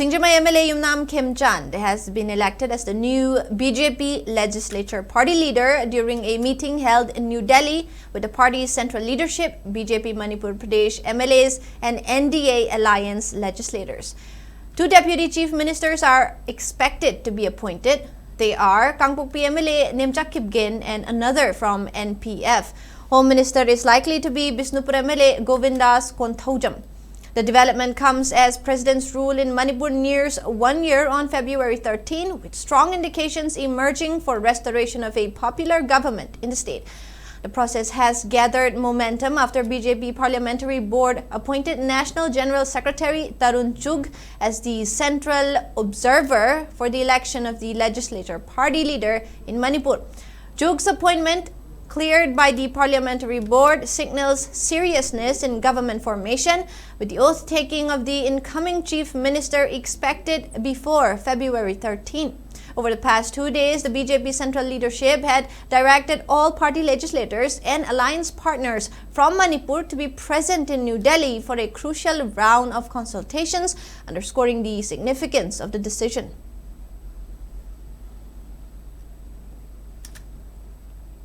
Singjamei MLA Yumnam Khemchand has been elected as the new BJP Legislature party leader during a meeting held in New Delhi with the party's central leadership, BJP Manipur Pradesh MLAs and NDA alliance legislators. Two deputy chief ministers are expected to be appointed. They are Kangpokpi MLA Nemchak Kipgen and another from NPF. Home Minister is likely to be Bisnupur MLA Govindas Konthaujam. The development comes as President's rule in Manipur nears 1 year on February 13, with strong indications emerging for restoration of a popular government in the state. The process has gathered momentum after BJP Parliamentary Board appointed National General Secretary Tarun Chugh as the central observer for the election of the Legislature party leader in Manipur. Chugh's appointment, cleared by the Parliamentary Board, signals seriousness in government formation, with the oath-taking of the incoming Chief Minister expected before February 13. Over the past 2 days, the BJP central leadership had directed all party legislators and alliance partners from Manipur to be present in New Delhi for a crucial round of consultations, underscoring the significance of the decision.